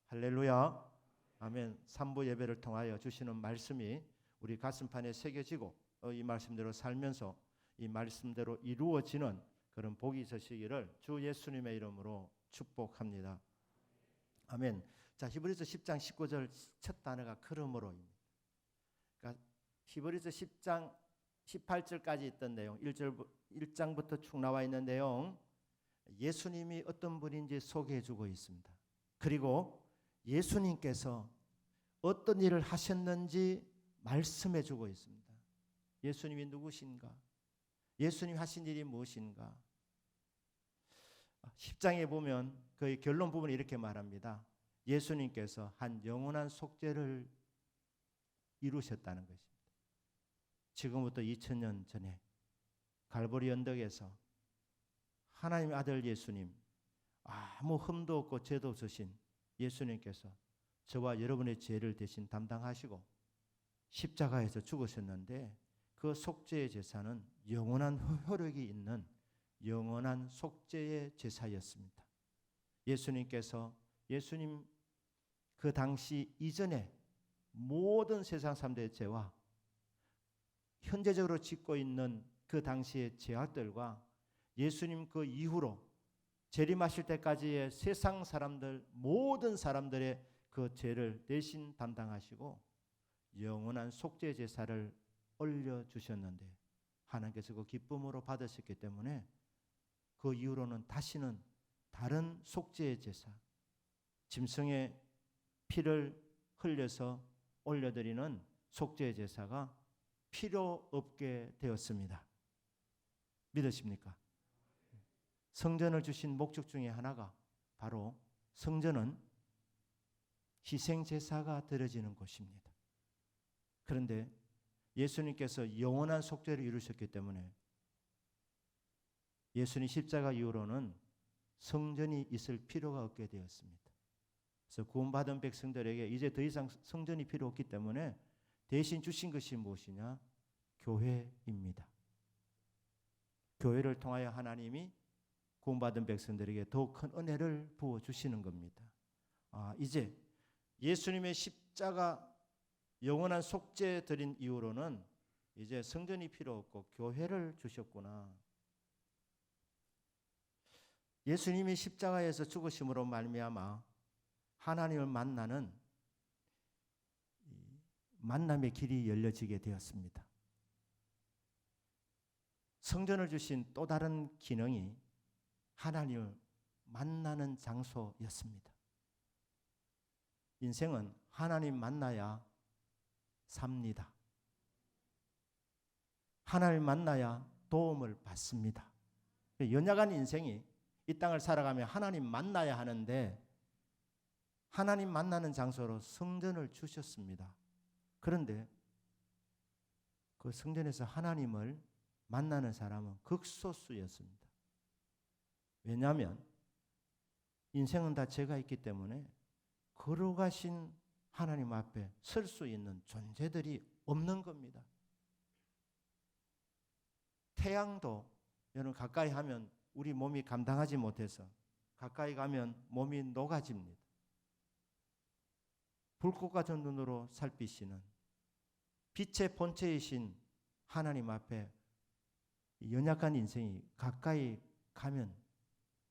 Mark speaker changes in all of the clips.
Speaker 1: 할렐루야. 아멘. 3부 예배를 통하여 주시는 말씀이 우리 가슴판에 새겨지고 이 말씀대로 살면서 이 말씀대로 이루어지는 그런 복이 있으시기를 주 예수님의 이름으로 축복합니다. 아멘. 자, 히브리서 10장 19절 첫 단어가 그러므로입니다. 그러니까 히브리서 10장 18절까지 있던 내용, 1장부터 쭉 나와 있는 내용, 예수님이 어떤 분인지 소개해 주고 있습니다. 그리고 예수님께서 어떤 일을 하셨는지 말씀해 주고 있습니다. 예수님이 누구신가? 예수님이 하신 일이 무엇인가? 10장에 보면 거의 결론 부분이 이렇게 말합니다. 예수님께서 한 영원한 속죄를 이루셨다는 것입니다. 지금부터 2000년 전에 갈보리 언덕에서 하나님의 아들 예수님, 아무 흠도 없고 죄도 없으신 예수님께서 저와 여러분의 죄를 대신 담당하시고 십자가에서 죽으셨는데 그 속죄의 제사는 영원한 효력이 있는 영원한 속죄의 제사였습니다. 예수님께서 예수님 그 당시 이전에 모든 세상 사람들의 죄와 현재적으로 짓고 있는 그 당시의 죄악들과 예수님 그 이후로 재림하실 때까지의 세상 사람들 모든 사람들의 그 죄를 대신 담당하시고 영원한 속죄 제사를 올려주셨는데 하나님께서 그 기쁨으로 받으셨기 때문에 그 이후로는 다시는 다른 속죄의 제사, 짐승의 피를 흘려서 올려드리는 속죄의 제사가 필요 없게 되었습니다. 믿으십니까? 성전을 주신 목적 중에 하나가 바로 성전은 희생제사가 드려지는 곳입니다. 그런데 예수님께서 영원한 속죄를 이루셨기 때문에 예수님 십자가 이후로는 성전이 있을 필요가 없게 되었습니다. 그래서 구원받은 백성들에게 이제 더 이상 성전이 필요 없기 때문에 대신 주신 것이 무엇이냐? 교회입니다. 교회를 통하여 하나님이 구원받은 백성들에게 더 큰 은혜를 부어주시는 겁니다. 이제 예수님의 십자가 영원한 속죄 드린 이후로는 이제 성전이 필요 없고 교회를 주셨구나. 예수님이 십자가에서 죽으심으로 말미암아 하나님을 만나는 만남의 길이 열려지게 되었습니다. 성전을 주신 또 다른 기능이 하나님을 만나는 장소였습니다. 인생은 하나님 만나야 삽니다. 하나님 만나야 도움을 받습니다. 연약한 인생이 이 땅을 살아가며 하나님 만나야 하는데 하나님 만나는 장소로 성전을 주셨습니다. 그런데 그 성전에서 하나님을 만나는 사람은 극소수였습니다. 왜냐하면 인생은 다 죄가 있기 때문에 거룩하신 하나님 앞에 설 수 있는 존재들이 없는 겁니다. 태양도 여러분 가까이 하면 우리 몸이 감당하지 못해서 가까이 가면 몸이 녹아집니다. 불꽃 같은 눈으로 살피시는 빛의 본체이신 하나님 앞에 연약한 인생이 가까이 가면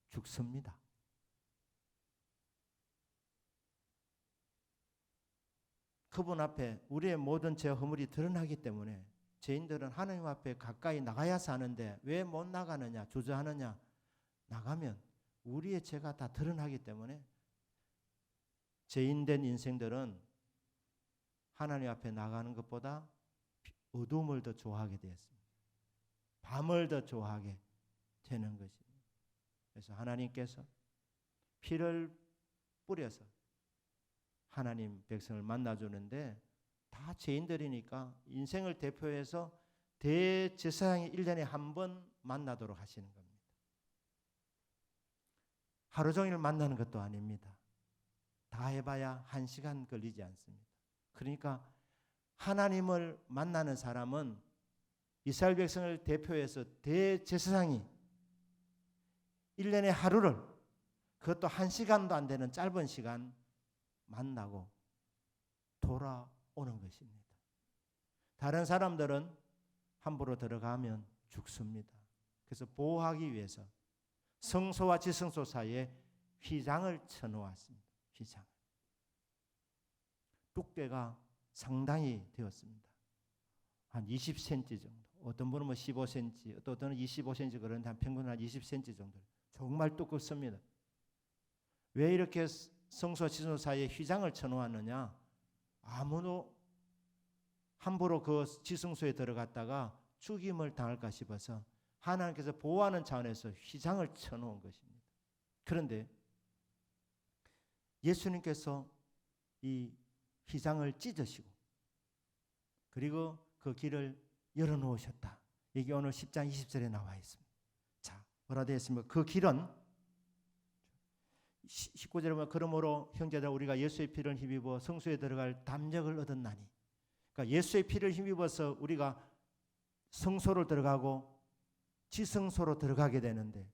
Speaker 1: 죽습니다. 그분 앞에 우리의 모든 죄와 허물이 드러나기 때문에 죄인들은 하나님 앞에 가까이 나가야 사는데 왜 못 나가느냐, 주저하느냐. 나가면 우리의 죄가 다 드러나기 때문에 죄인된 인생들은 하나님 앞에 나가는 것보다 어둠을 더 좋아하게 되었습니다. 밤을 더 좋아하게 되는 것입니다. 그래서 하나님께서 피를 뿌려서 하나님 백성을 만나주는데 다 죄인들이니까 인생을 대표해서 대제사장이 1년에 한 번 만나도록 하시는 겁니다. 하루 종일 만나는 것도 아닙니다. 다 해봐야 1시간 걸리지 않습니다. 그러니까 하나님을 만나는 사람은 이스라엘 백성을 대표해서 대제사장이 1년에 하루를 그것도 1시간도 안 되는 짧은 시간 만나고 돌아오는 것입니다. 다른 사람들은 함부로 들어가면 죽습니다. 그래서 보호하기 위해서 성소와 지성소 사이에 휘장을 쳐놓았습니다. 휘장. 두께가 상당히 되었습니다. 한 20cm 정도. 어떤 분은 15cm, 또 어떤 25cm 그런데 한 평균 한 20cm 정도. 정말 두껍습니다. 왜 이렇게 성소와 지성소 사이에 휘장을 쳐놓았느냐? 아무도 함부로 그 지성소에 들어갔다가 죽임을 당할까 싶어서 하나님께서 보호하는 차원에서 휘장을 쳐놓은 것입니다. 그런데 예수님께서 이 휘장을 찢으시고 그리고 그 길을 열어놓으셨다. 이게 오늘 10장 20절에 나와 있습니다. 자, 뭐라 되어 있습니까? 그 길은 19절에 보면 그러므로 형제들아 우리가 예수의 피를 힘입어 성소에 들어갈 담력을 얻었나니, 그러니까 예수의 피를 힘입어서 우리가 성소로 들어가고 지성소로 들어가게 되는데,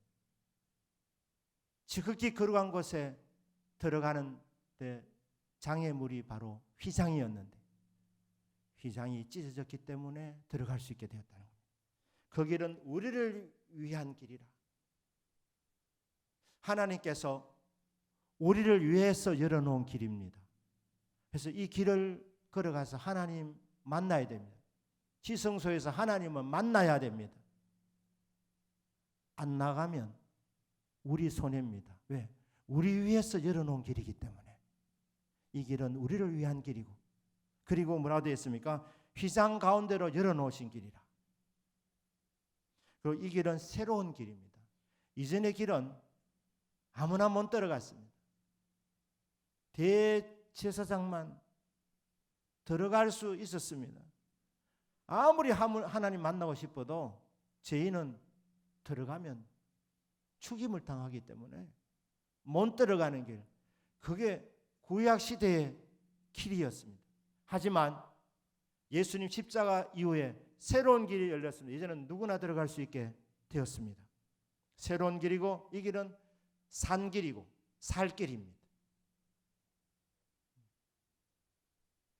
Speaker 1: 지극히 거룩한 곳에 들어가는 데 장애물이 바로 휘장이었는데 휘장이 찢어졌기 때문에 들어갈 수 있게 되었다는 겁니다. 그 길은 우리를 위한 길이라. 하나님께서 우리를 위해서 열어놓은 길입니다. 그래서 이 길을 걸어가서 하나님 만나야 됩니다. 지성소에서 하나님은 만나야 됩니다. 안 나가면 우리 손해입니다. 왜? 우리 위해서 열어놓은 길이기 때문에. 이 길은 우리를 위한 길이고, 그리고 뭐라고 되어 있습니까? 휘장 가운데로 열어놓으신 길이라. 그리고 이 길은 새로운 길입니다. 이전의 길은 아무나 못 들어갔습니다. 대제사장만 들어갈 수 있었습니다. 아무리 하나님 만나고 싶어도 죄인은 들어가면 죽임을 당하기 때문에 못 들어가는 길, 그게 구약시대의 길이었습니다. 하지만 예수님 십자가 이후에 새로운 길이 열렸습니다. 이제는 누구나 들어갈 수 있게 되었습니다. 새로운 길이고 이 길은 산길이고 살길입니다.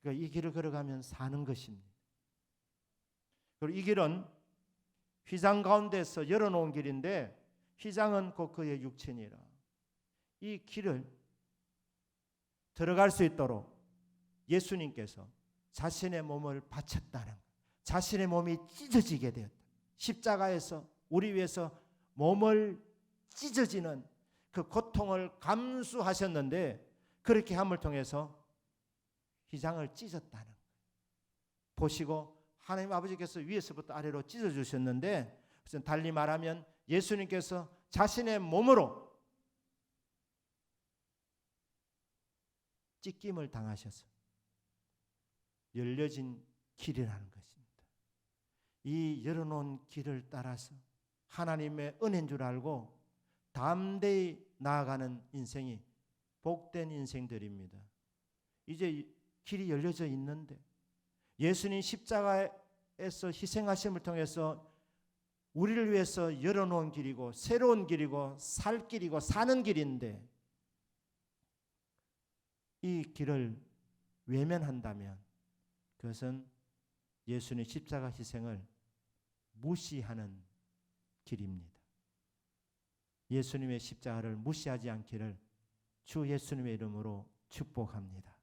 Speaker 1: 그러니까 이 길을 걸어가면 사는 것입니다. 그리고 이 길은 휘장 가운데서 열어놓은 길인데 휘장은 곧 그의 육체니라. 이 길을 들어갈 수 있도록 예수님께서 자신의 몸을 바쳤다는 것, 자신의 몸이 찢어지게 되었다. 십자가에서 우리 위해서 몸을 찢어지는 그 고통을 감수하셨는데 그렇게 함을 통해서 휘장을 찢었다는 거예요. 보시고 하나님 아버지께서 위에서부터 아래로 찢어주셨는데, 달리 말하면 예수님께서 자신의 몸으로 찢김을 당하셔서 열려진 길이라는 것입니다. 이 열어놓은 길을 따라서 하나님의 은혜인 줄 알고 담대히 나아가는 인생이 복된 인생들입니다. 이제 길이 열려져 있는데 예수님 십자가에서 희생하심을 통해서 우리를 위해서 열어놓은 길이고 새로운 길이고 살 길이고 사는 길인데, 이 길을 외면한다면 그것은 예수님의 십자가 희생을 무시하는 길입니다. 예수님의 십자가를 무시하지 않기를 주 예수님의 이름으로 축복합니다.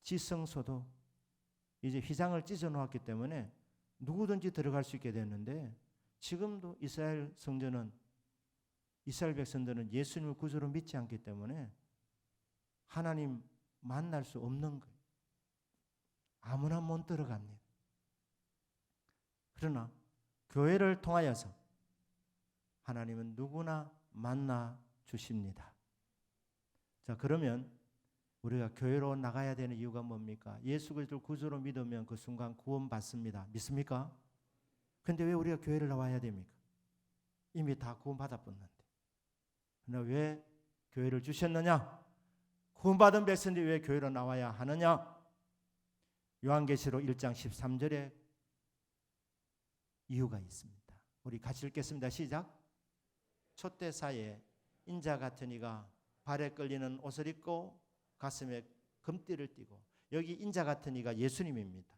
Speaker 1: 지성소도 이제 휘장을 찢어 놓았기 때문에 누구든지 들어갈 수 있게 됐는데, 지금도 이스라엘 성전은, 이스라엘 백성들은 예수님을 구주로 믿지 않기 때문에 하나님 만날 수 없는 거예요. 아무나 못 들어갑니다. 그러나 교회를 통하여서 하나님은 누구나 만나 주십니다. 자, 그러면 우리가 교회로 나가야 되는 이유가 뭡니까? 예수 그리스도를 구주로 믿으면 그 순간 구원받습니다. 믿습니까? 근데 왜 우리가 교회를 나와야 됩니까? 이미 다 구원받았었는데. 그러나 왜 교회를 주셨느냐? 구원받은 백성들이 왜 교회로 나와야 하느냐? 요한계시록 1장 13절에 이유가 있습니다. 우리 같이 읽겠습니다. 시작. 촛대사에 인자 같은 이가 발에 끌리는 옷을 입고 가슴에 금띠를 띠고, 여기 인자 같은 이가 예수님입니다.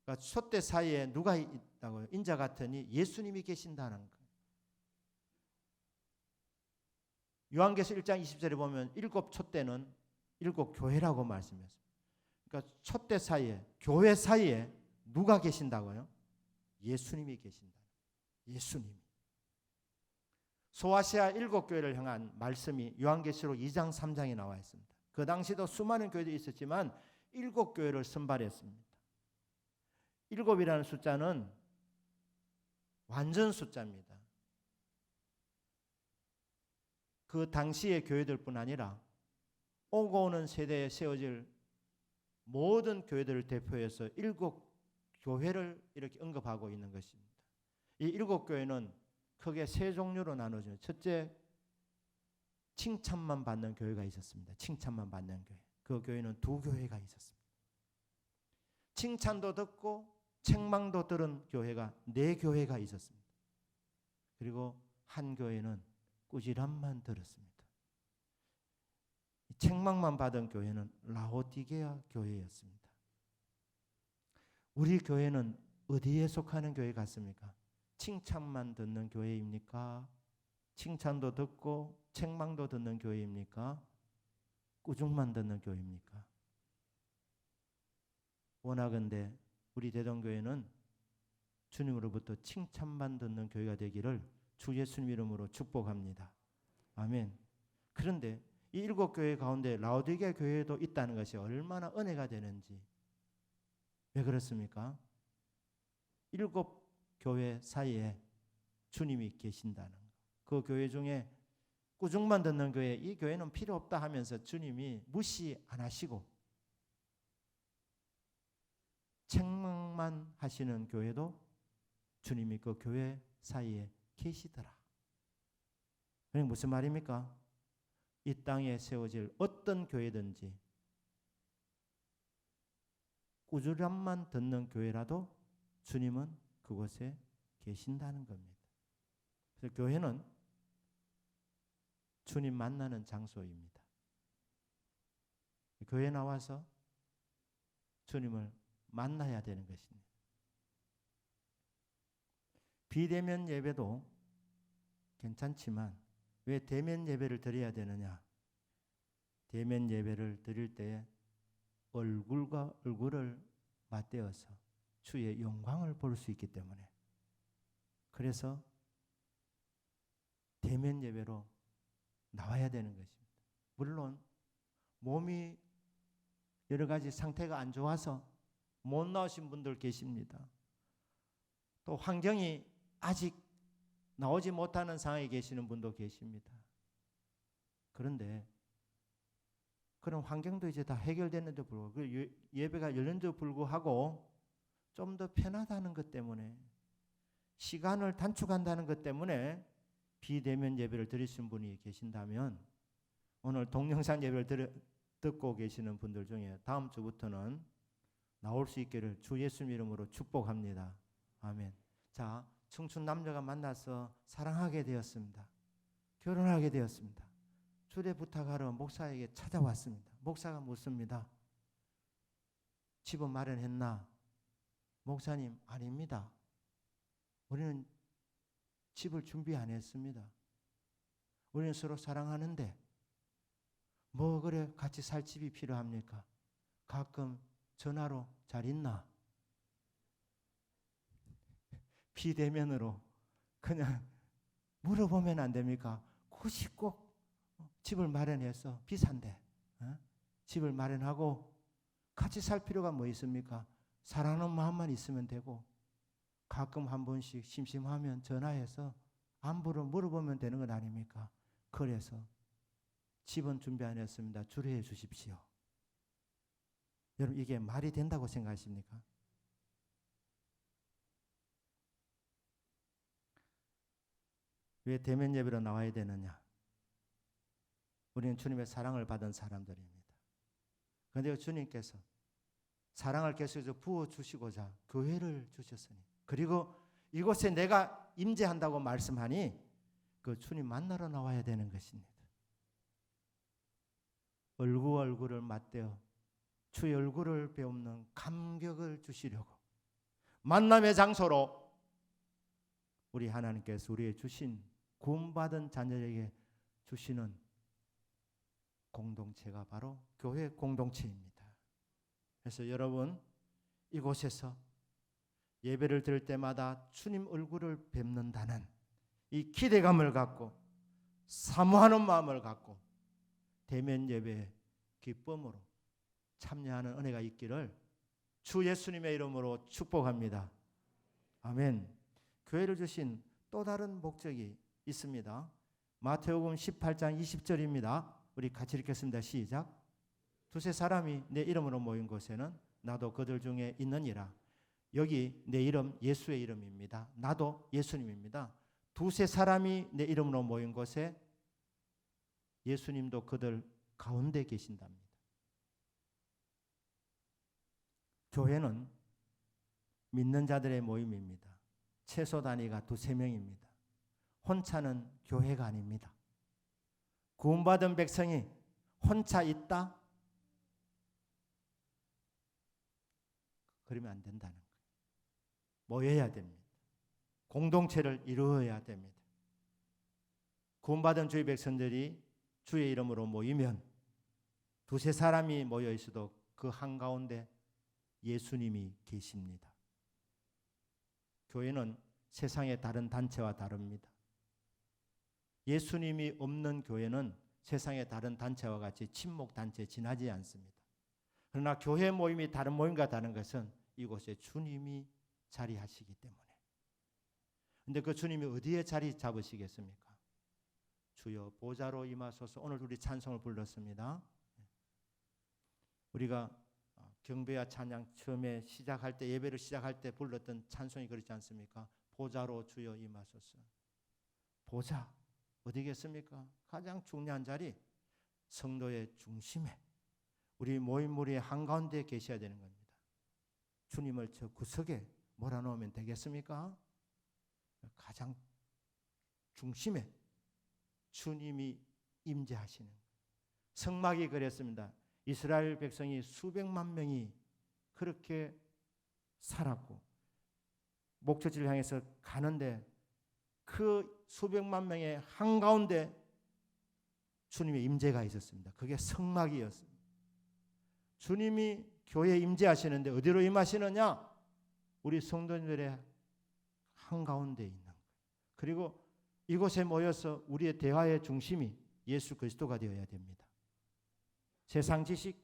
Speaker 1: 그러니까 촛대 사이에 누가 있다고요? 인자 같은 이 예수님이 계신다는 거예요. 요한계시록 1장 20절에 보면 7 촛대는 7 교회라고 말씀했습니다. 그러니까 촛대 사이에, 교회 사이에 누가 계신다고요? 예수님이 계신다. 예수님이. 소아시아 7 교회를 향한 말씀이 요한계시록 2장 3장에 나와 있습니다. 그 당시도 수많은 교회들이 있었지만 7 교회를 선발했습니다. 7이라는 숫자는 완전 숫자입니다. 그 당시의 교회들뿐 아니라 오고 오는 세대에 세워질 모든 교회들을 대표해서 7 교회를 이렇게 언급하고 있는 것입니다. 이 7 교회는 크게 세 종류로 나눠져요. 첫째, 칭찬만 받는 교회가 있었습니다. 칭찬만 받는 교회. 그 교회는 2 교회가 있었습니다. 칭찬도 듣고 책망도 들은 교회가 4 교회가 있었습니다. 그리고 한 교회는 꾸지람만 들었습니다. 책망만 받은 교회는 라오디게아 교회였습니다. 우리 교회는 어디에 속하는 교회 같습니까? 칭찬만 듣는 교회입니까? 칭찬도 듣고 책망도 듣는 교회입니까? 꾸중만 듣는 교회입니까? 원하건대 우리 대동교회는 주님으로부터 칭찬만 듣는 교회가 되기를 주 예수님 이름으로 축복합니다. 아멘. 그런데 이 7 교회 가운데 라오디게아 교회도 있다는 것이 얼마나 은혜가 되는지. 왜 그렇습니까? 7 교회 사이에 주님이 계신다는 것. 그 교회 중에 꾸중만 듣는 교회, 이 교회는 필요 없다 하면서 주님이 무시 안 하시고 책망만 하시는 교회도 주님이 그 교회 사이에 계시더라. 그게 무슨 말입니까? 이 땅에 세워질 어떤 교회든지 꾸준함만 듣는 교회라도 주님은 그곳에 계신다는 겁니다. 그래서 교회는 주님 만나는 장소입니다. 교회 나와서 주님을 만나야 되는 것입니다. 비대면 예배도 괜찮지만 왜 대면 예배를 드려야 되느냐? 대면 예배를 드릴 때 얼굴과 얼굴을 맞대어서 주의 영광을 볼 수 있기 때문에, 그래서 대면 예배로 나와야 되는 것입니다. 물론 몸이 여러 가지 상태가 안 좋아서 못 나오신 분들 계십니다. 또 환경이 아직 나오지 못하는 상황에 계시는 분도 계십니다. 그런데 그런 환경도 이제 다 해결됐는데 불구하고 예배가 열렸는데도 불구하고 좀 더 편하다는 것 때문에, 시간을 단축한다는 것 때문에 비대면 예배를 드리신 분이 계신다면 오늘 동영상 예배를 듣고 계시는 분들 중에 다음 주부터는 나올 수 있기를 주 예수님 이름으로 축복합니다. 아멘. 자, 청춘 남녀가 만나서 사랑하게 되었습니다. 결혼하게 되었습니다. 주례 부탁하러 목사에게 찾아왔습니다. 목사가 묻습니다. 집은 마련했나? 목사님, 아닙니다. 우리는 집을 준비 안 했습니다. 우리는 서로 사랑하는데 뭐 그래 같이 살 집이 필요합니까? 가끔 전화로 잘 있나? 비대면으로 그냥 물어보면 안 됩니까? 굳이 꼭 집을 마련해서 비싼데 집을 마련하고 같이 살 필요가 뭐 있습니까? 사랑하는 마음만 있으면 되고 가끔 한 번씩 심심하면 전화해서 안부를 물어보면 되는 건 아닙니까? 그래서 집은 준비 안 했습니다. 주례해 주십시오. 여러분, 이게 말이 된다고 생각하십니까? 왜 대면 예배로 나와야 되느냐? 우리는 주님의 사랑을 받은 사람들입니다. 그런데 주님께서 사랑을 계속해서 부어주시고자 교회를 주셨으니, 그리고 이곳에 내가 임재한다고 말씀하니 그 주님 만나러 나와야 되는 것입니다. 얼굴을 맞대어 주의 얼굴을 배우는 감격을 주시려고 만남의 장소로 우리 하나님께서 우리에게 주신 구원받은 자녀에게 주시는 공동체가 바로 교회 공동체입니다. 그래서 여러분 이곳에서 예배를 드릴 때마다 주님 얼굴을 뵙는다는 이 기대감을 갖고 사모하는 마음을 갖고 대면 예배의 기쁨으로 참여하는 은혜가 있기를 주 예수님의 이름으로 축복합니다. 아멘. 교회를 주신 또 다른 목적이 있습니다. 마태복음 18장 20절입니다. 우리 같이 읽겠습니다. 시작. 두세 사람이 내 이름으로 모인 곳에는 나도 그들 중에 있느니라. 여기 내 이름 예수의 이름입니다. 나도 예수님입니다. 두세 사람이 내 이름으로 모인 곳에 예수님도 그들 가운데 계신답니다. 교회는 믿는 자들의 모임입니다. 최소 단위가 두세 명입니다. 혼자는 교회가 아닙니다. 구원받은 백성이 혼자 있다? 그러면 안 된다는 거예요. 모여야 됩니다. 공동체를 이루어야 됩니다. 구원받은 주의 백성들이 주의 이름으로 모이면 두세 사람이 모여 있어도 그 한가운데 예수님이 계십니다. 교회는 세상의 다른 단체와 다릅니다. 예수님이 없는 교회는 세상의 다른 단체와 같이 친목 단체에 지나지 않습니다. 그러나 교회 모임이 다른 모임과 다른 것은 이곳에 주님이 자리하시기 때문에. 그런데 그 주님이 어디에 자리 잡으시겠습니까? 주여 보좌로 임하소서. 오늘 우리 찬송을 불렀습니다. 우리가 경배와 찬양 처음에 시작할 때 예배를 시작할 때 불렀던 찬송이 그렇지 않습니까? 보좌로 주여 임하소서. 보좌 어디겠습니까? 가장 중요한 자리, 성도의 중심에 우리 모임 무리의 한가운데 계셔야 되는 겁니다. 주님을 저 구석에 몰아넣으면 되겠습니까? 가장 중심에 주님이 임재하시는 거예요. 성막이 그랬습니다. 이스라엘 백성이 수백만 명이 그렇게 살았고 목적지를 향해서 가는데 그 수백만 명의 한가운데 주님의 임재가 있었습니다. 그게 성막이었습니다. 주님이 교회에 임재하시는데 어디로 임하시느냐? 우리 성도님들의 한가운데 있는 거예요. 그리고 이곳에 모여서 우리의 대화의 중심이 예수 그리스도가 되어야 됩니다. 세상 지식,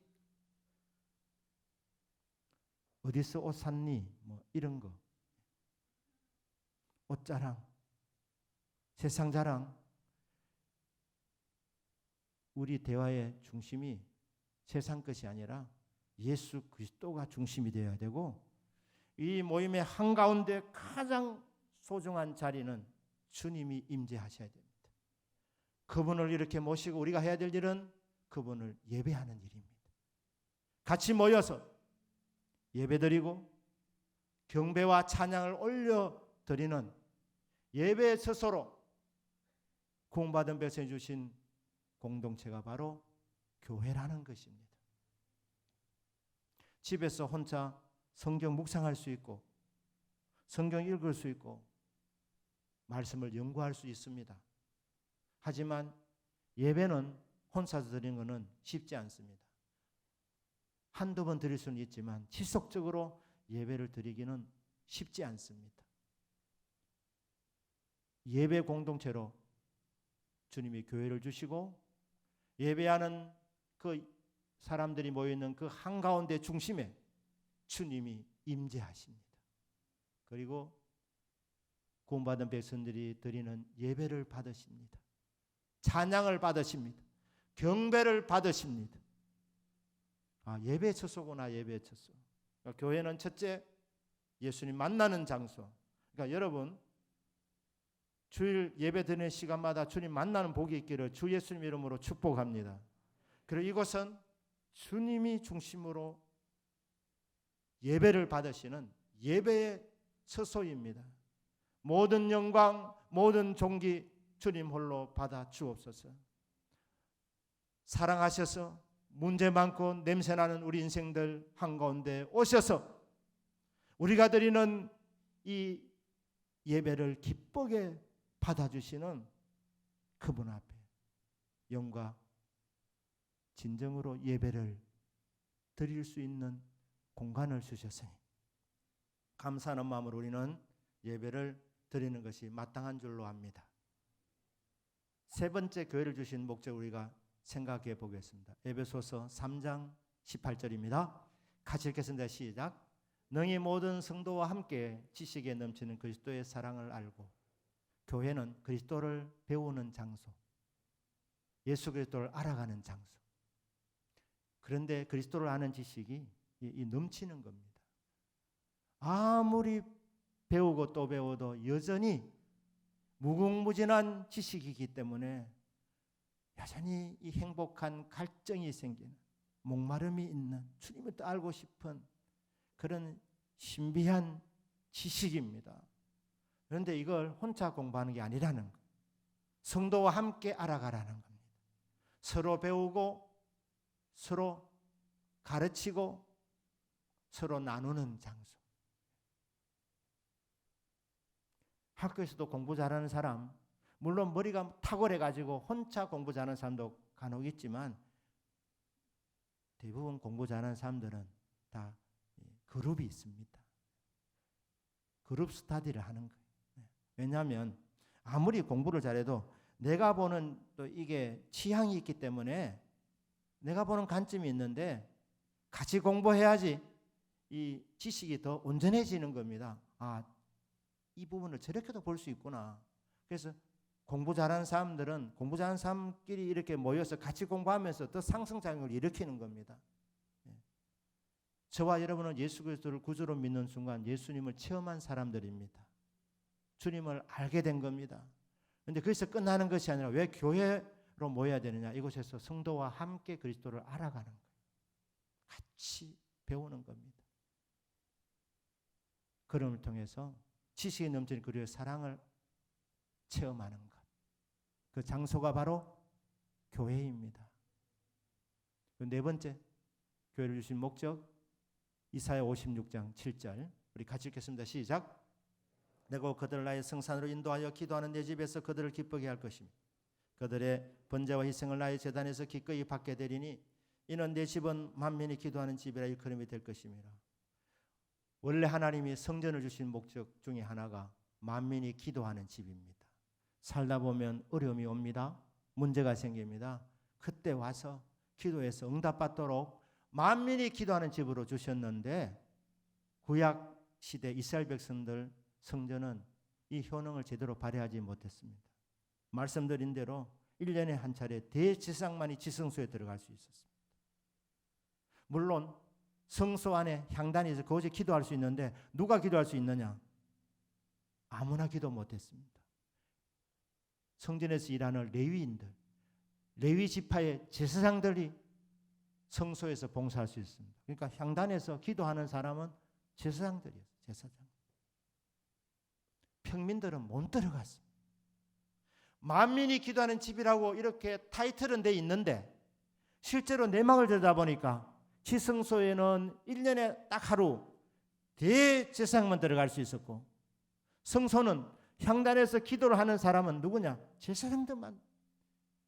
Speaker 1: 어디서 옷 샀니? 뭐 이런 거, 옷 자랑, 세상 자랑, 우리 대화의 중심이 세상 것이 아니라 예수 그리스도가 중심이 되어야 되고, 이 모임의 한가운데 가장 소중한 자리는 주님이 임재하셔야 됩니다. 그분을 이렇게 모시고 우리가 해야 될 일은 그분을 예배하는 일입니다. 같이 모여서 예배드리고 경배와 찬양을 올려드리는 예배의 처소로 구원받은 백성이 주신 공동체가 바로 교회라는 것입니다. 집에서 혼자 성경 묵상할 수 있고 성경 읽을 수 있고 말씀을 연구할 수 있습니다. 하지만 예배는 혼자서 드리는 것은 쉽지 않습니다. 한두 번 드릴 수는 있지만 지속적으로 예배를 드리기는 쉽지 않습니다. 예배 공동체로 주님이 교회를 주시고 예배하는 그 사람들이 모여있는 그 한가운데 중심에 주님이 임재하십니다. 그리고 구원받은 백성들이 드리는 예배를 받으십니다. 찬양을 받으십니다. 경배를 받으십니다. 예배 처소구나. 예배 처소. 그러니까 교회는 첫째 예수님 만나는 장소. 그러니까 여러분 주일 예배 드리는 시간마다 주님 만나는 복이 있기를 주 예수님 이름으로 축복합니다. 그리고 이곳은 주님이 중심으로 예배를 받으시는 예배의 처소입니다. 모든 영광, 모든 존귀 주님 홀로 받아 주옵소서. 사랑하셔서 문제 많고 냄새나는 우리 인생들 한가운데 오셔서 우리가 드리는 이 예배를 기쁘게 받아주시는 그분 앞에 영과 진정으로 예배를 드릴 수 있는 공간을 주셨으니 감사하는 마음으로 우리는 예배를 드리는 것이 마땅한 줄로 압니다. 세 번째 교회를 주신 목적 우리가 생각해 보겠습니다. 에베소서 3장 18절입니다. 같이 읽겠습니다. 시작. 너희 모든 성도와 함께 지식에 넘치는 그리스도의 사랑을 알고 교회는 그리스도를 배우는 장소, 예수 그리스도를 알아가는 장소. 그런데 그리스도를 아는 지식이 이 넘치는 겁니다. 아무리 배우고 또 배워도 여전히 무궁무진한 지식이기 때문에 여전히 이 행복한 갈증이 생기는, 목마름이 있는, 주님을 또 알고 싶은 그런 신비한 지식입니다. 그런데 이걸 혼자 공부하는 게 아니라는 거예요. 성도와 함께 알아가라는 겁니다. 서로 배우고 서로 가르치고 서로 나누는 장소. 학교에서도 공부 잘하는 사람, 물론 머리가 탁월해가지고 혼자 공부 잘하는 사람도 간혹 있지만 대부분 공부 잘하는 사람들은 다 그룹이 있습니다. 그룹 스터디를 하는 거예요. 왜냐하면 아무리 공부를 잘해도 내가 보는 또 이게 취향이 있기 때문에 내가 보는 관점이 있는데 같이 공부해야지 이 지식이 더 온전해지는 겁니다. 아, 이 부분을 저렇게도 볼 수 있구나. 그래서 공부 잘하는 사람들은 공부 잘하는 사람끼리 이렇게 모여서 같이 공부하면서 더 상승작용을 일으키는 겁니다. 저와 여러분은 예수 그리스도를 구주로 믿는 순간 예수님을 체험한 사람들입니다. 주님을 알게 된 겁니다. 그런데 거기서 끝나는 것이 아니라 왜 교회로 모여야 되느냐? 이곳에서 성도와 함께 그리스도를 알아가는 거예요. 같이 배우는 겁니다. 그럼을 통해서 지식이 넘치는 그리스도의 사랑을 체험하는 것. 그 장소가 바로 교회입니다. 네 번째 교회를 주신 목적 이사야 56장 7절 우리 같이 읽겠습니다. 시작. 내가 그들을 나의 성산으로 인도하여 기도하는 내 집에서 그들을 기쁘게 할 것이며 그들의 번제와 희생을 나의 제단에서 기꺼이 받게 되리니 이는 내 집은 만민이 기도하는 집이라 일컬음이 될 것임이라. 원래 하나님이 성전을 주신 목적 중에 하나가 만민이 기도하는 집입니다. 살다 보면 어려움이 옵니다. 문제가 생깁니다. 그때 와서 기도해서 응답받도록 만민이 기도하는 집으로 주셨는데 구약 시대 이스라엘 백성들 성전은 이 효능을 제대로 발휘하지 못했습니다. 말씀드린 대로 1년에 한 차례 대제사장만이 지성소에 들어갈 수 있었습니다. 물론 성소 안에 향단이 있어 거기서 기도할 수 있는데 누가 기도할 수 있느냐? 아무나 기도 못했습니다. 성전에서 일하는 레위인들, 레위 지파의 제사장들이 성소에서 봉사할 수 있습니다. 그러니까 향단에서 기도하는 사람은 제사장들이었어요. 제사장. 평민들은 못 들어갔습니다. 만민이 기도하는 집이라고 이렇게 타이틀은 돼 있는데 실제로 내막을 들여다보니까 지성소에는 1년에 딱 하루 대제사장만 들어갈 수 있었고 성소는 향단에서 기도를 하는 사람은 누구냐? 제사장들만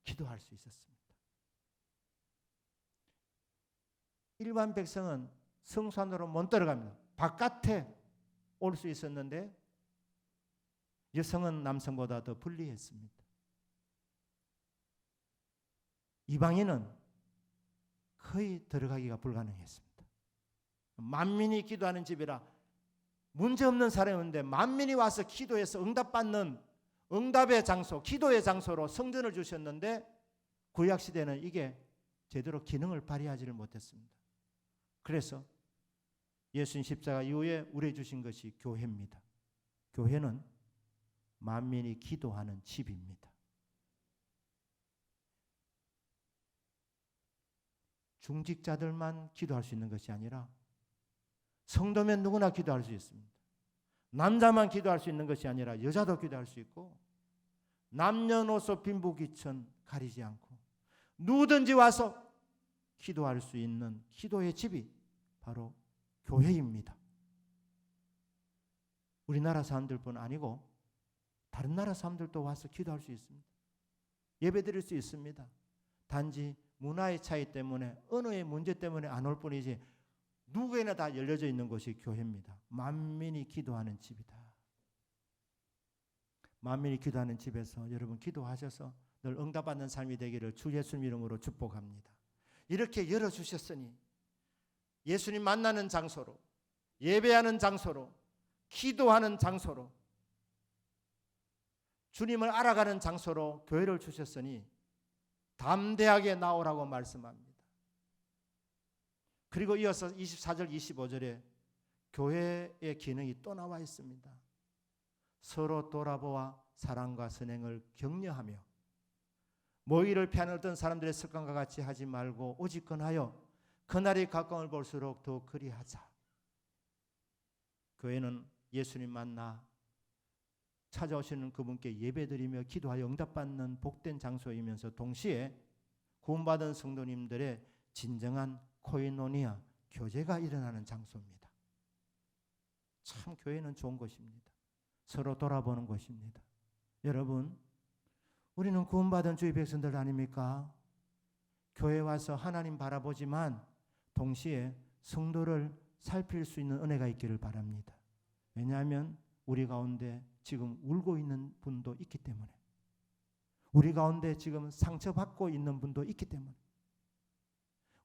Speaker 1: 기도할 수 있었습니다. 일반 백성은 성소 안으로 못 들어갑니다. 바깥에 올 수 있었는데 여성은 남성보다 더 불리했습니다. 이방인은 거의 들어가기가 불가능했습니다. 만민이 기도하는 집이라 문제없는 사람인데 만민이 와서 기도해서 응답받는 응답의 장소, 기도의 장소로 성전을 주셨는데 구약시대는 이게 제대로 기능을 발휘하지를 못했습니다. 그래서 예수님 십자가 이후에 우리에게 주신 것이 교회입니다. 교회는 만민이 기도하는 집입니다. 중직자들만 기도할 수 있는 것이 아니라 성도면 누구나 기도할 수 있습니다. 남자만 기도할 수 있는 것이 아니라 여자도 기도할 수 있고 남녀노소 빈부귀천 가리지 않고 누구든지 와서 기도할 수 있는 기도의 집이 바로 교회입니다. 우리나라 사람들뿐 아니고 다른 나라 사람들도 와서 기도할 수 있습니다. 예배드릴 수 있습니다. 단지 문화의 차이 때문에, 언어의 문제 때문에 안 올 뿐이지 누구에나 다 열려져 있는 곳이 교회입니다. 만민이 기도하는 집이다. 만민이 기도하는 집에서 여러분 기도하셔서 늘 응답받는 삶이 되기를 주 예수님 이름으로 축복합니다. 이렇게 열어주셨으니 예수님 만나는 장소로, 예배하는 장소로, 기도하는 장소로, 주님을 알아가는 장소로 교회를 주셨으니 담대하게 나오라고 말씀합니다. 그리고 이어서 24절 25절에 교회의 기능이 또 나와 있습니다. 서로 돌아보아 사랑과 선행을 격려하며 모의를 피하는 어떤 사람들의 습관과 같이 하지 말고 오직 건하여 그날이 가까움을 볼수록 더 그리하자. 교회는 예수님 만나 찾아오시는 그분께 예배드리며 기도하여 응답받는 복된 장소이면서 동시에 구원받은 성도님들의 진정한 코이노니아, 교제가 일어나는 장소입니다. 참 교회는 좋은 곳입니다. 서로 돌아보는 곳입니다. 여러분, 우리는 구원받은 주의 백성들 아닙니까? 교회 와서 하나님 바라보지만 동시에 성도를 살필 수 있는 은혜가 있기를 바랍니다. 왜냐하면 우리 가운데 지금 울고 있는 분도 있기 때문에, 우리 가운데 지금 상처받고 있는 분도 있기 때문에,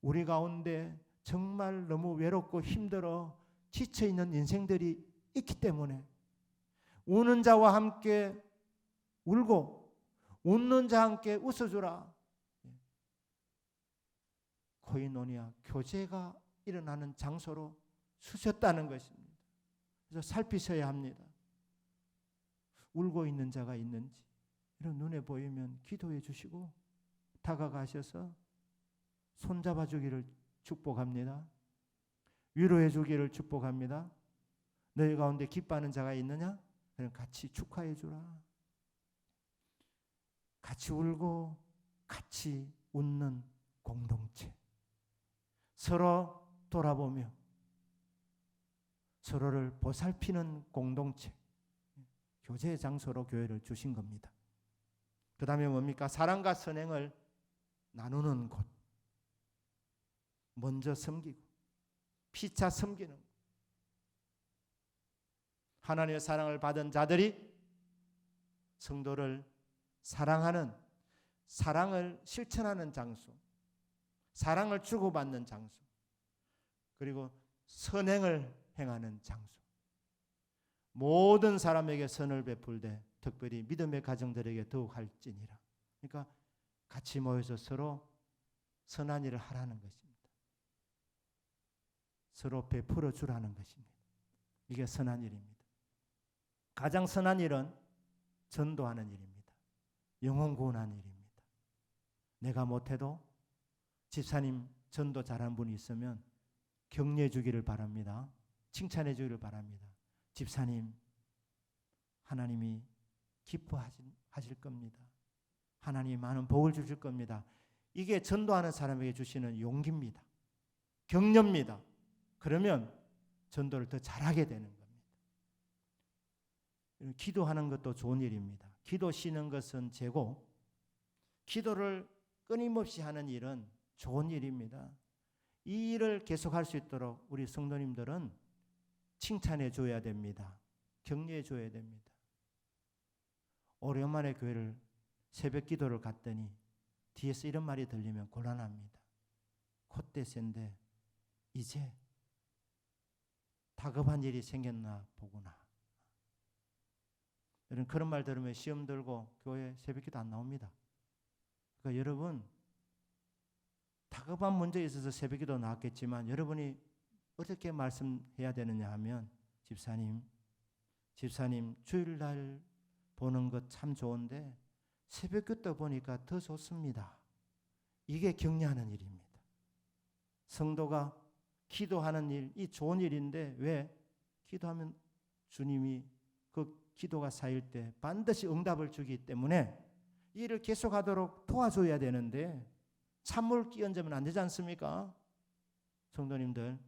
Speaker 1: 우리 가운데 정말 너무 외롭고 힘들어 지쳐있는 인생들이 있기 때문에 우는 자와 함께 울고 웃는 자와 함께 웃어주라. 코이노니아, 교제가 일어나는 장소로 쓰셨다는 것입니다. 그래서 살피셔야 합니다. 울고 있는 자가 있는지 이런 눈에 보이면 기도해 주시고 다가가셔서 손잡아 주기를 축복합니다. 위로해 주기를 축복합니다. 너희 가운데 기뻐하는 자가 있느냐? 그럼 같이 축하해 주라. 같이 울고 같이 웃는 공동체. 서로 돌아보며 서로를 보살피는 공동체. 교제의 장소로 교회를 주신 겁니다. 그 다음에 뭡니까? 사랑과 선행을 나누는 곳. 먼저 섬기고 피차 섬기는 곳. 하나님의 사랑을 받은 자들이 성도를 사랑하는, 사랑을 실천하는 장소, 사랑을 주고받는 장소, 그리고 선행을 행하는 장소. 모든 사람에게 선을 베풀되 특별히 믿음의 가정들에게 더욱 할지니라. 그러니까 같이 모여서 서로 선한 일을 하라는 것입니다. 서로 베풀어 주라는 것입니다. 이게 선한 일입니다. 가장 선한 일은 전도하는 일입니다. 영혼 구원하는 일입니다. 내가 못해도 집사님 전도 잘하는 분이 있으면 격려해 주기를 바랍니다. 칭찬해 주기를 바랍니다. 집사님, 하나님이 기뻐하실 겁니다. 하나님이 많은 복을 주실 겁니다. 이게 전도하는 사람에게 주시는 용기입니다. 격려입니다. 그러면 전도를 더 잘하게 되는 겁니다. 기도하는 것도 좋은 일입니다. 기도 쉬는 것은 죄고, 기도를 끊임없이 하는 일은 좋은 일입니다. 이 일을 계속할 수 있도록 우리 성도님들은 칭찬해 줘야 됩니다. 격려해 줘야 됩니다. 오랜만에 교회를 새벽 기도를 갔더니 뒤에서 이런 말이 들리면 곤란합니다. 콧대세인데 이제 다급한 일이 생겼나 보구나. 여러분, 그런 말 들으면 시험 들고 교회 새벽 기도 안 나옵니다. 그러니까 여러분, 다급한 문제에 있어서 새벽 기도 나왔겠지만 여러분이 어떻게 말씀해야 되느냐 하면, 집사님 주일날 보는 것 참 좋은데 새벽 기도 보니까 더 좋습니다. 이게 격려하는 일입니다. 성도가 기도하는 일, 이 좋은 일인데 왜? 기도하면 주님이 그 기도가 쌓일 때 반드시 응답을 주기 때문에 이 일을 계속하도록 도와줘야 되는데 찬물 끼얹으면 안 되지 않습니까? 성도님들,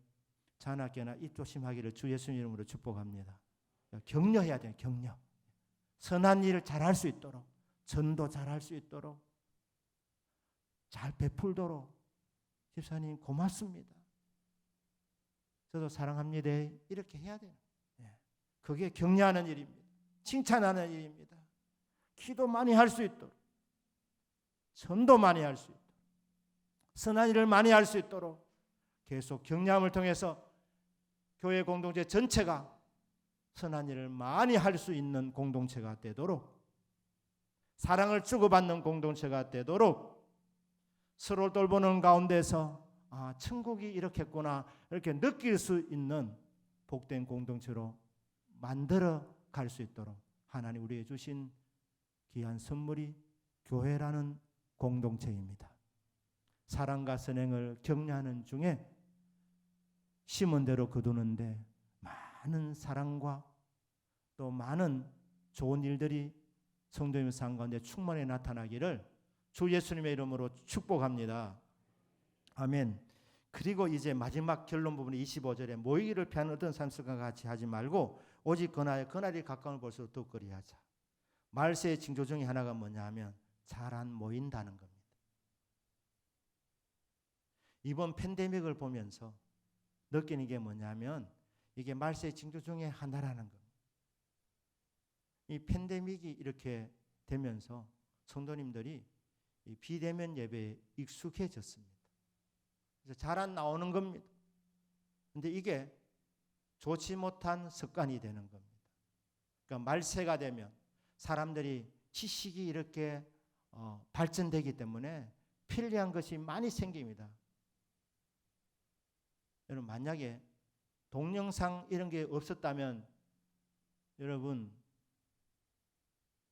Speaker 1: 자나깨나 입 조심하기를 주 예수님 이름으로 축복합니다. 격려해야 돼요. 격려. 선한 일을 잘할 수 있도록, 전도 잘할 수 있도록, 잘 베풀도록. 집사님 고맙습니다, 저도 사랑합니다, 이렇게 해야 돼요. 그게 격려하는 일입니다. 칭찬하는 일입니다. 기도 많이 할 수 있도록, 전도 많이 할 수 있도록, 선한 일을 많이 할 수 있도록 계속 격려함을 통해서 교회 공동체 전체가 선한 일을 많이 할 수 있는 공동체가 되도록, 사랑을 주고받는 공동체가 되도록, 서로 돌보는 가운데서 천국이 이렇겠구나 이렇게 느낄 수 있는 복된 공동체로 만들어 갈 수 있도록 하나님 우리에게 주신 귀한 선물이 교회라는 공동체입니다. 사랑과 선행을 격려하는 중에 심은 대로 거두는데 많은 사랑과 또 많은 좋은 일들이 성도님의 삶 가운데 충만히 나타나기를 주 예수님의 이름으로 축복합니다. 아멘. 그리고 이제 마지막 결론 부분이 25절에 모이기를 피하는 어떤 삶과 같이 하지 말고 오직 그날이 가까운 볼수록 더욱 그리하자. 말세의 징조 중에 하나가 뭐냐 하면 잘 안 모인다는 겁니다. 이번 팬데믹을 보면서 느끼는 게 뭐냐면 이게 말세의 징조 중에 하나라는 겁니다. 이 팬데믹이 이렇게 되면서 성도님들이 이 비대면 예배에 익숙해졌습니다. 그래서 잘 안 나오는 겁니다. 그런데 이게 좋지 못한 습관이 되는 겁니다. 그러니까 말세가 되면 사람들이 지식이 이렇게 발전되기 때문에 편리한 것이 많이 생깁니다. 여러분 만약에 동영상 이런 게 없었다면 여러분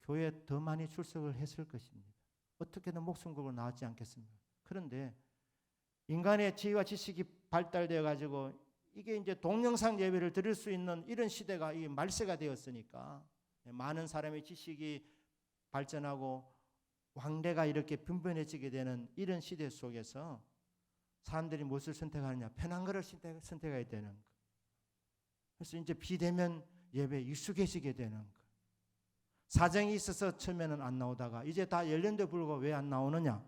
Speaker 1: 교회에 더 많이 출석을 했을 것입니다. 어떻게든 목숨 걸고 나왔지 않겠습니까? 그런데 인간의 지혜와 지식이 발달되어 가지고 이게 이제 동영상 예배를 드릴 수 있는 이런 시대가 이 말세가 되었으니까 많은 사람의 지식이 발전하고 왕래가 이렇게 분분해지게 되는 이런 시대 속에서 사람들이 무엇을 선택하느냐? 편한 것을 선택해야 되는 것. 그래서 이제 비대면 예배에 익숙해지게 되는 것. 사정이 있어서 처음에는 안 나오다가 이제 다 열린데 불구하고 왜 안 나오느냐?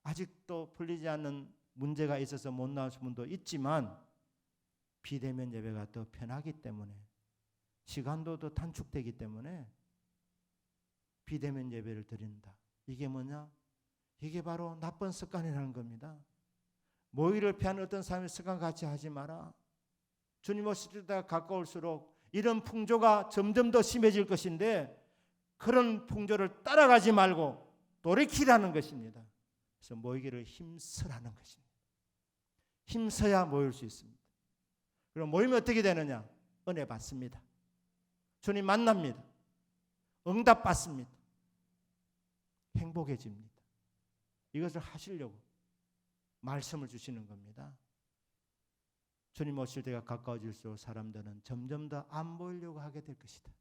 Speaker 1: 아직도 풀리지 않는 문제가 있어서 못 나오신 분도 있지만 비대면 예배가 더 편하기 때문에 시간도 더 단축되기 때문에 비대면 예배를 드린다. 이게 뭐냐? 이게 바로 나쁜 습관이라는 겁니다. 모의를 피하는 어떤 삶의 습관 같이 하지 마라. 주님 오실 때가 가까울수록 이런 풍조가 점점 더 심해질 것인데 그런 풍조를 따라가지 말고 돌이키라는 것입니다. 그래서 모이기를 힘쓰라는 것입니다. 힘써야 모일 수 있습니다. 그럼 모이면 어떻게 되느냐? 은혜 받습니다. 주님 만납니다. 응답 받습니다. 행복해집니다. 이것을 하시려고 말씀을 주시는 겁니다. 주님 오실 때가 가까워질수록 사람들은 점점 더 안 모이려고 하게 될 것이다.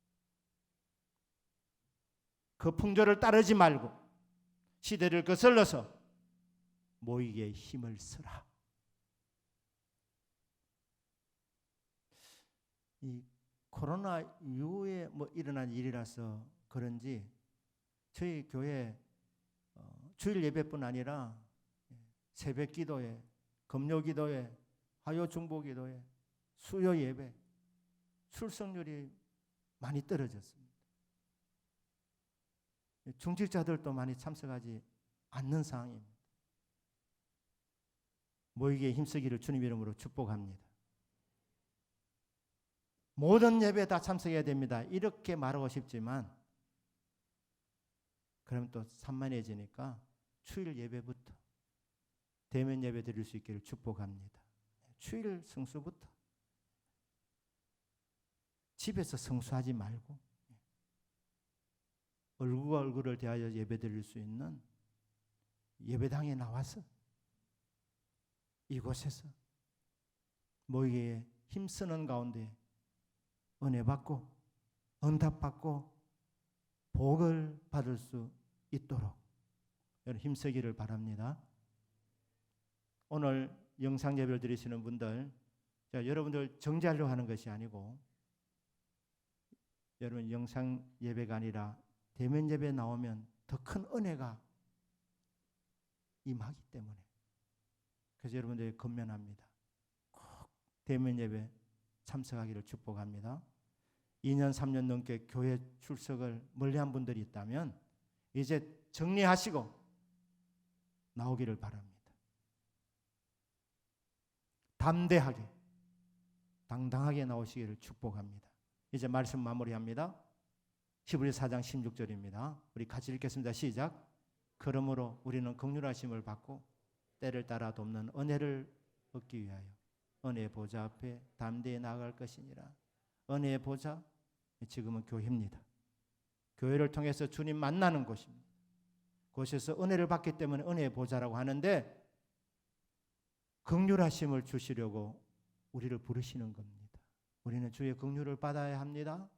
Speaker 1: 그 풍조를 따르지 말고 시대를 거슬러서 모이기에 힘을 쓰라. 이 코로나 이후에 일어난 일이라서 그런지 저희 교회 주일 예배뿐 아니라 새벽 기도회, 금요 기도회, 화요 중보 기도회, 수요 예배 출석률이 많이 떨어졌습니다. 중직자들도 많이 참석하지 않는 상황입니다. 모이기에 힘쓰기를 주님 이름으로 축복합니다. 모든 예배에 다 참석해야 됩니다. 이렇게 말하고 싶지만 그러면 또 산만해지니까 주일 예배부터 대면 예배 드릴 수 있기를 축복합니다. 주일 성수부터 집에서 성수하지 말고 얼굴과 얼굴을 대하여 예배 드릴 수 있는 예배당에 나와서 이곳에서 모이기에 힘쓰는 가운데 은혜 받고 응답 받고 복을 받을 수 있도록 여러분 힘쓰기를 바랍니다. 오늘 영상 예배를 드리시는 분들, 여러분들 정죄하려고 하는 것이 아니고 여러분 영상 예배가 아니라 대면 예배에 나오면 더 큰 은혜가 임하기 때문에, 그래서 여러분들이 건면합니다. 꼭 대면 예배 참석하기를 축복합니다. 2년 3년 넘게 교회 출석을 멀리한 분들이 있다면 이제 정리하시고 나오기를 바랍니다. 담대하게 당당하게 나오시기를 축복합니다. 이제 말씀 마무리합니다. 히브리서 4장 16절입니다. 우리 같이 읽겠습니다. 시작. 그러므로 우리는 긍휼하심을 받고 때를 따라 돕는 은혜를 얻기 위하여 은혜의 보좌 앞에 담대히 나아갈 것이니라. 은혜의 보좌, 지금은 교회입니다. 교회를 통해서 주님 만나는 곳입니다. 그곳에서 은혜를 받기 때문에 은혜의 보좌라고 하는데, 긍휼하심을 주시려고 우리를 부르시는 겁니다. 우리는 주의 긍휼을 받아야 합니다.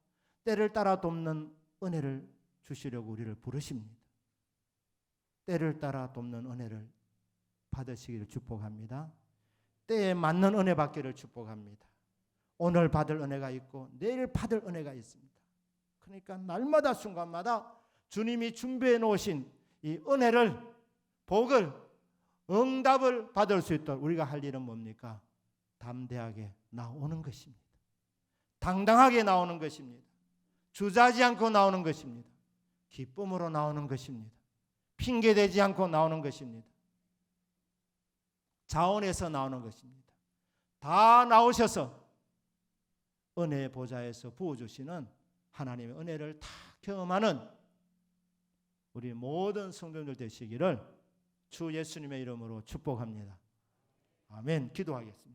Speaker 1: 때를 따라 돕는 은혜를 주시려고 우리를 부르십니다. 때를 따라 돕는 은혜를 받으시기를 축복합니다. 때에 맞는 은혜 받기를 축복합니다. 오늘 받을 은혜가 있고 내일 받을 은혜가 있습니다. 그러니까 날마다 순간마다 주님이 준비해 놓으신 이 은혜를, 복을, 응답을 받을 수 있도록 우리가 할 일은 뭡니까? 담대하게 나오는 것입니다. 당당하게 나오는 것입니다. 주저하지 않고 나오는 것입니다. 기쁨으로 나오는 것입니다. 핑계대지 않고 나오는 것입니다. 자원에서 나오는 것입니다. 다 나오셔서 은혜의 보좌에서 부어주시는 하나님의 은혜를 다 경험하는 우리 모든 성도들 되시기를 주 예수님의 이름으로 축복합니다. 아멘. 기도하겠습니다.